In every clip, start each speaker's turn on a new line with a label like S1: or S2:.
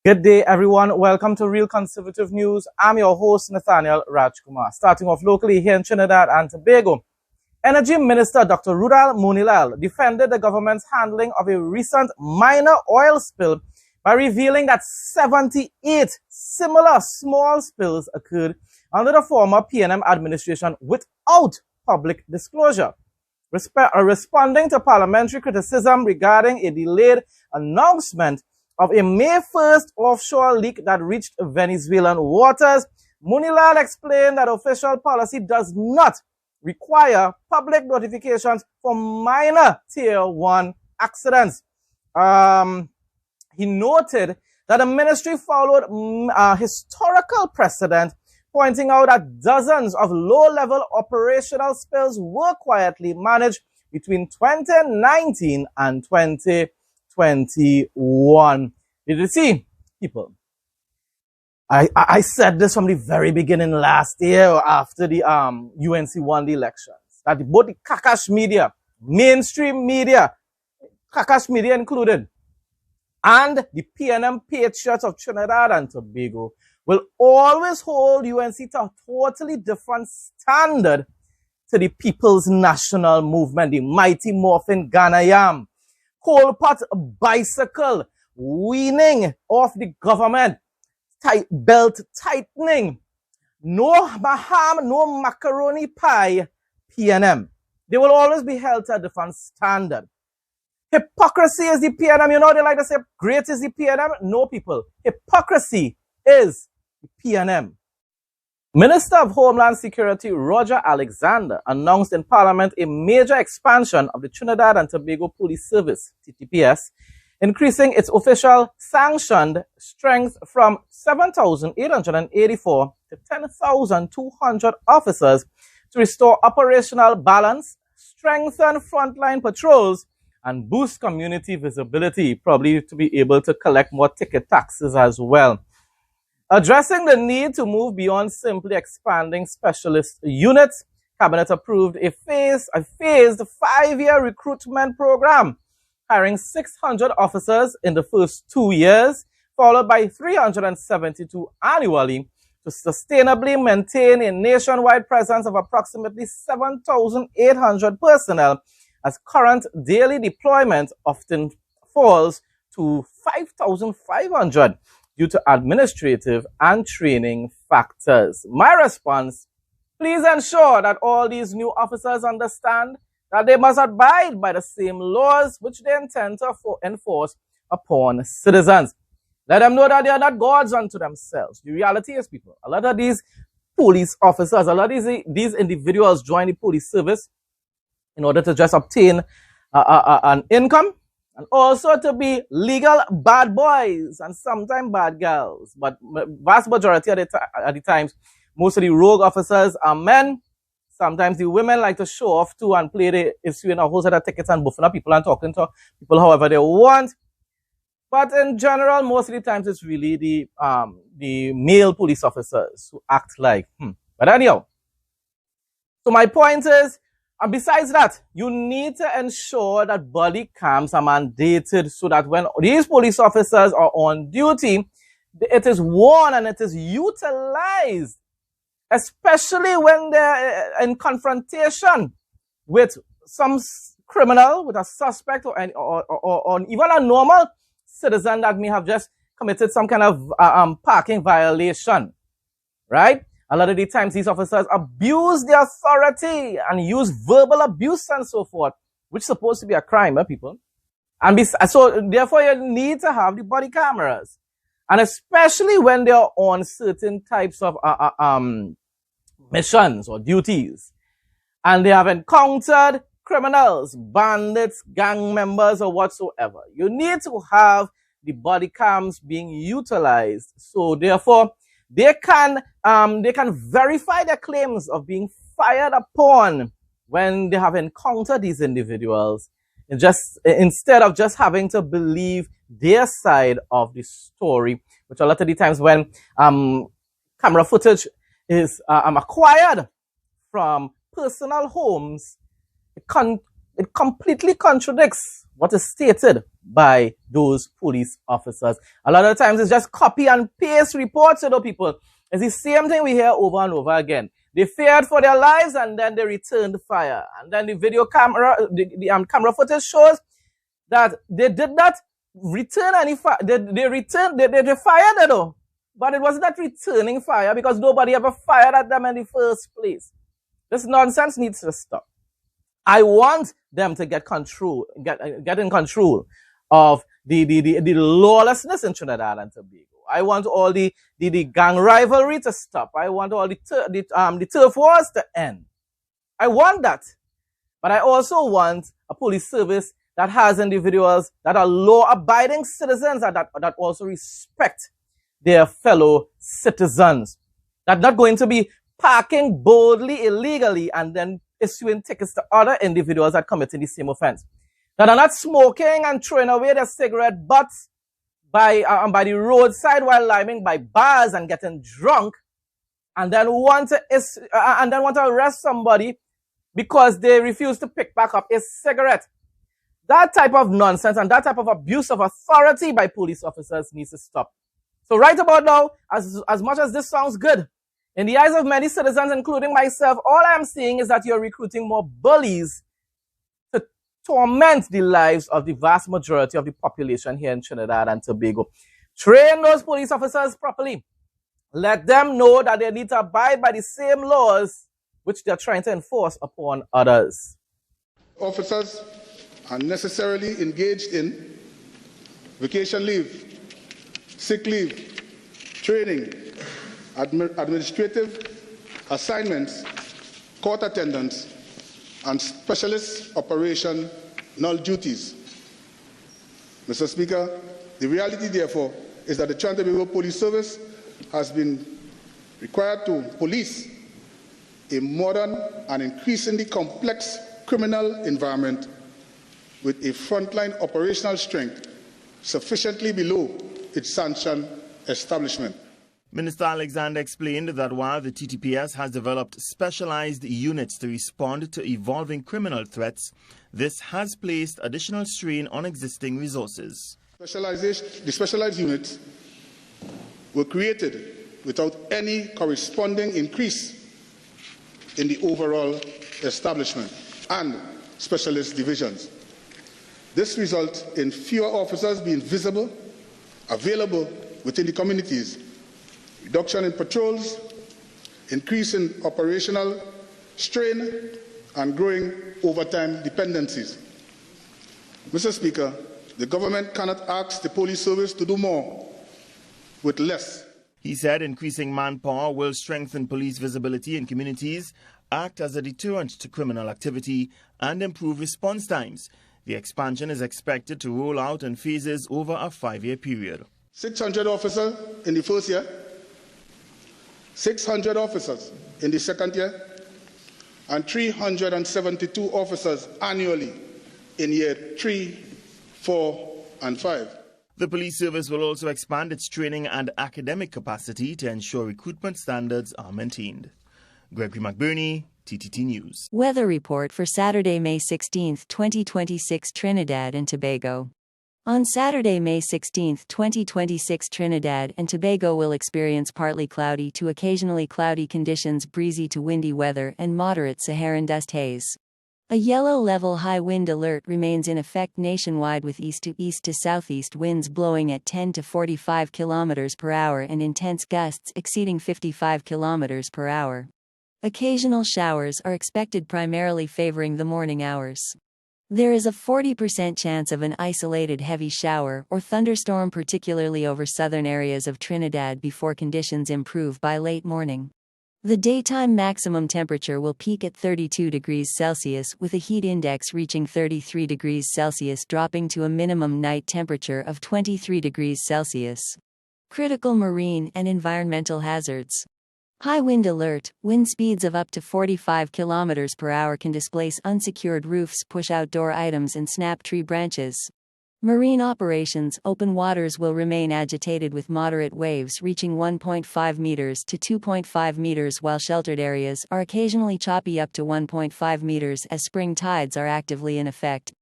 S1: Good day, everyone. Welcome to Real Conservative News. I'm your host, Nathaniel Rajkumar. Starting off locally here in Trinidad and Tobago, Energy Minister Dr. Roodal Moonilal defended the government's handling of a recent minor oil spill by revealing that 78 similar small spills occurred under the former PNM administration without public disclosure. Responding to parliamentary criticism regarding a delayed announcement of a May 1st offshore leak that reached Venezuelan waters, Moonilal explained that official policy does not require public notifications for minor Tier 1 accidents. He noted that the ministry followed a historical precedent, pointing out that dozens of low-level operational spills were quietly managed between 2019 and 2021. Did you see, people? I said this from the very beginning last year or after the UNC won the elections, that both the Kakash media, mainstream media, Kakash media included, and the PNM patriots of Trinidad and Tobago will always hold UNC to a totally different standard to the People's National Movement, the mighty Morphin Ghanaian, coal pot bicycle, weaning off the government, belt tightening, no ham, no macaroni pie, PNM. They will always be held to a different standard. Hypocrisy is the PNM. You know, they like to say, great is the PNM. No, people. Hypocrisy is the PNM. Minister of Homeland Security Roger Alexander announced in Parliament a major expansion of the Trinidad and Tobago Police Service, TTPS, increasing its official sanctioned strength from 7,884 to 10,200 officers to restore operational balance, strengthen frontline patrols, and boost community visibility, probably to be able to collect more ticket taxes as well. Addressing the need to move beyond simply expanding specialist units, Cabinet approved a phased 5-year recruitment program, hiring 600 officers in the first 2 years, followed by 372 annually, to sustainably maintain a nationwide presence of approximately 7,800 personnel, as current daily deployment often falls to 5,500 due to administrative and training factors. My response: please ensure that all these new officers understand that they must abide by the same laws which they intend to enforce upon citizens. Let them know that they are not gods unto themselves. The reality is, people, a lot of these police officers, a lot of these individuals join the police service in order to just obtain an income and also to be legal bad boys and sometimes bad girls. But vast majority of the times, most of the rogue officers are men. Sometimes the women like to show off too and play the issue in a whole set of tickets and buffing up people and talking to people however they want. But in general, most of the times it's really the male police officers who act like. But anyhow, so my point is, and besides that, you need to ensure that body cams are mandated so that when these police officers are on duty, it is worn and it is utilized, especially when they're in confrontation with some criminal, with a suspect, or even a normal citizen that may have just committed some kind of parking violation, right? A lot of the times these officers abuse their authority and use verbal abuse and so forth, which is supposed to be a crime, people. And so therefore you need to have the body cameras. And especially when they are on certain types of missions or duties, and they have encountered criminals, bandits, gang members, or whatsoever, you need to have the body cams being utilized. So therefore, they can verify their claims of being fired upon when they have encountered these individuals, and instead of just having to believe their side of the story, which a lot of the times when camera footage is acquired from personal homes, it completely contradicts what is stated by those police officers. A lot of times it's just copy and paste reports, people. It's the same thing we hear over and over again. They feared for their lives and then they returned fire. And then the video camera, the camera footage shows that they did not return any fire. They fired it, but it was not returning fire because nobody ever fired at them in the first place. This nonsense needs to stop. I want them to get in control of the lawlessness in Trinidad and Tobago. I want all the gang rivalry to stop. I want all the turf wars to end. I want that. But I also want a police service that has individuals that are law-abiding citizens and that also respect their fellow citizens. That not going to be parking boldly, illegally, and then issuing tickets to other individuals that committing the same offense. That are not smoking and throwing away their cigarette butts by the roadside while liming by bars and getting drunk, and then want to arrest somebody because they refuse to pick back up a cigarette. That type of nonsense and that type of abuse of authority by police officers needs to stop. So right about now, as much as this sounds good, in the eyes of many citizens, including myself, all I'm seeing is that you're recruiting more bullies to torment the lives of the vast majority of the population here in Trinidad and Tobago. Train those police officers properly. Let them know that they need to abide by the same laws which they're trying to enforce upon others.
S2: Officers are necessarily engaged in vacation leave, sick leave, training, administrative assignments, court attendance, and specialist operational duties. Mr. Speaker, the reality, therefore, is that the Trinidad and Tobago Police Service has been required to police a modern and increasingly complex criminal environment with a frontline operational strength sufficiently below its sanctioned establishment.
S3: Minister Alexander explained that while the TTPS has developed specialized units to respond to evolving criminal threats, this has placed additional strain on existing resources.
S2: The specialized units were created without any corresponding increase in the overall establishment and specialist divisions. This results in fewer officers being visible, available within the communities, reduction in patrols, increase in operational strain, and growing overtime dependencies. Mr. Speaker, the government cannot ask the police service to do more with less.
S3: He said increasing manpower will strengthen police visibility in communities, act as a deterrent to criminal activity, and improve response times. The expansion is expected to roll out in phases over a 5-year period.
S2: 600 officers in the first year, 600 officers in the second year, and 372 officers annually in year 3, 4, and 5.
S3: The police service will also expand its training and academic capacity to ensure recruitment standards are maintained. Gregory McBurney, TTT News.
S4: Weather report for Saturday, May 16, 2026, Trinidad and Tobago. On Saturday, May 16, 2026, Trinidad and Tobago will experience partly cloudy to occasionally cloudy conditions, breezy to windy weather, and moderate Saharan dust haze. A yellow-level high wind alert remains in effect nationwide, with east to southeast winds blowing at 10 to 45 km per hour and intense gusts exceeding 55 km per hour. Occasional showers are expected, primarily favoring the morning hours. There is a 40% chance of an isolated heavy shower or thunderstorm, particularly over southern areas of Trinidad, before conditions improve by late morning. The daytime maximum temperature will peak at 32 degrees Celsius, with a heat index reaching 33 degrees Celsius, dropping to a minimum night temperature of 23 degrees Celsius. Critical marine and environmental hazards. High wind alert. Wind speeds of up to 45 km per hour can displace unsecured roofs, push outdoor items, and snap tree branches. Marine operations, open waters will remain agitated with moderate waves reaching 1.5 meters to 2.5 meters, while sheltered areas are occasionally choppy up to 1.5 meters as spring tides are actively in effect.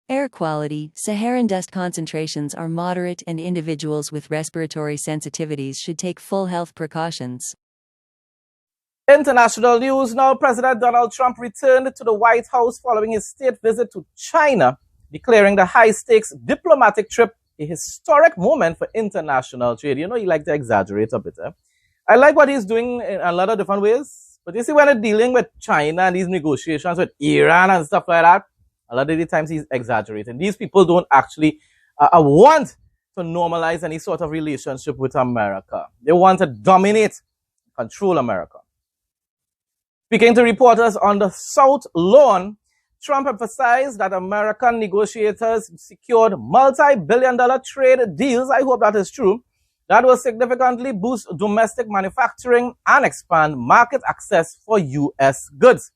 S4: Air quality, Saharan dust concentrations are moderate and individuals with respiratory sensitivities should take full health precautions.
S1: International news now. President Donald Trump returned to the White House following his state visit to China, declaring the high-stakes diplomatic trip a historic moment for international trade. You know, he likes to exaggerate a bit. I like what he's doing in a lot of different ways. But you see, when he's dealing with China and these negotiations with Iran and stuff like that, a lot of the times he's exaggerating. These people don't actually want to normalize any sort of relationship with America. They want to dominate, control America. Speaking to reporters on the South Lawn, Trump emphasized that American negotiators secured multi-billion-dollar trade deals, I hope that is true, that will significantly boost domestic manufacturing and expand market access for U.S. goods.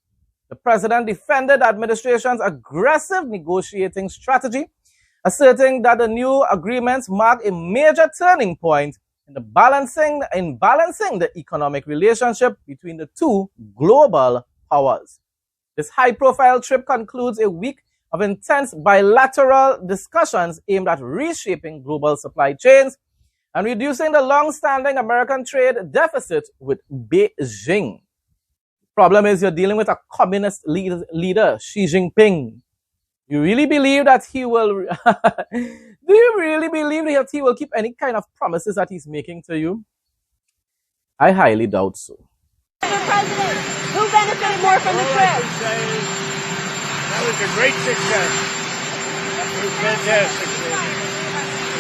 S1: The president defended the administration's aggressive negotiating strategy, asserting that the new agreements mark a major turning point in balancing the economic relationship between the two global powers. This high-profile trip concludes a week of intense bilateral discussions aimed at reshaping global supply chains and reducing the long-standing American trade deficit with Beijing. The problem is you're dealing with a communist leader, Xi Jinping. You really believe that he will... Do you really believe that he will keep any kind of promises that he's making to you? I highly doubt so.
S5: Mr. President, who benefited more from the trip?
S6: All I can say is that was a great success. It was fantastic.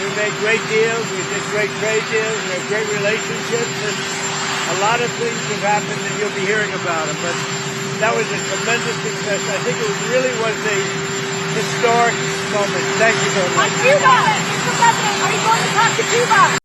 S6: We made great deals. We did great trade deals. We have great relationships. And a lot of things have happened and you'll be hearing about them. But that was a tremendous success. I think it really was a historic moment. Thank you very much.
S5: On Cuba, Mr. President, are you going to talk to Cuba?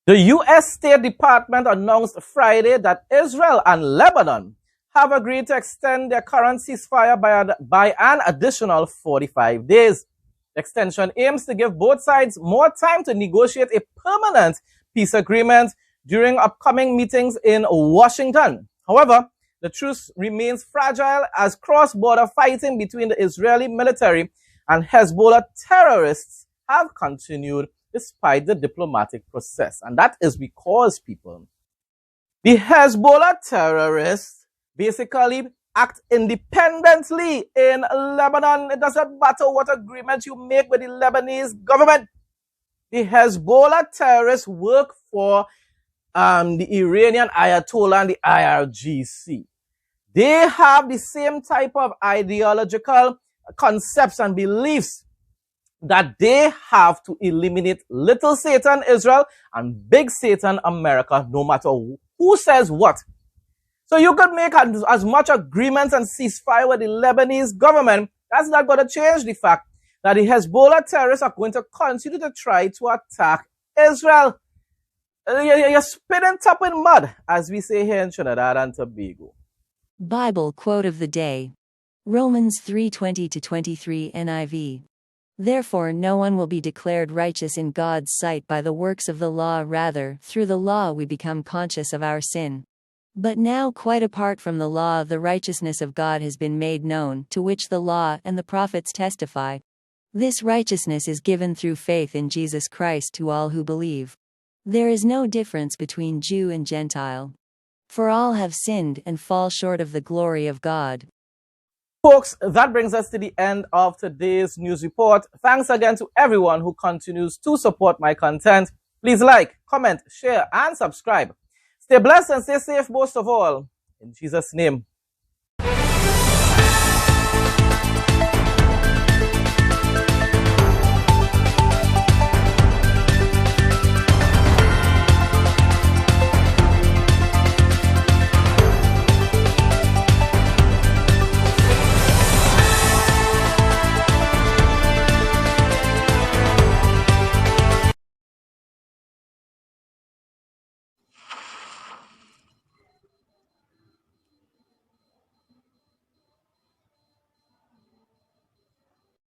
S1: The U.S. State Department announced Friday that Israel and Lebanon have agreed to extend their current ceasefire by an additional 45 days. The extension aims to give both sides more time to negotiate a permanent peace agreement during upcoming meetings in Washington. However, the truce remains fragile as cross-border fighting between the Israeli military and Hezbollah terrorists have continued despite the diplomatic process. And that is because, people, the Hezbollah terrorists basically act independently in Lebanon. It doesn't matter what agreement you make with the Lebanese government. The Hezbollah terrorists work for the Iranian Ayatollah and the IRGC. They have the same type of ideological concepts and beliefs that they have to eliminate little Satan Israel and big Satan America, no matter who says what. So you could make as much agreements and ceasefire with the Lebanese government. That's not going to change the fact that the Hezbollah terrorists are going to continue to try to attack Israel. You're spinning top in mud, as we say here in Trinidad and Tobago.
S4: Bible quote of the day. Romans 3:20-23 NIV. Therefore no one will be declared righteous in God's sight by the works of the law, rather, through the law we become conscious of our sin. But now, quite apart from the law, the righteousness of God has been made known, to which the law and the prophets testify. This righteousness is given through faith in Jesus Christ to all who believe. There is no difference between Jew and Gentile. For all have sinned and fall short of the glory of God.
S1: Folks, that brings us to the end of today's news report. Thanks again to everyone who continues to support my content. Please like, comment, share, and subscribe. Stay blessed and stay safe most of all. In Jesus' name.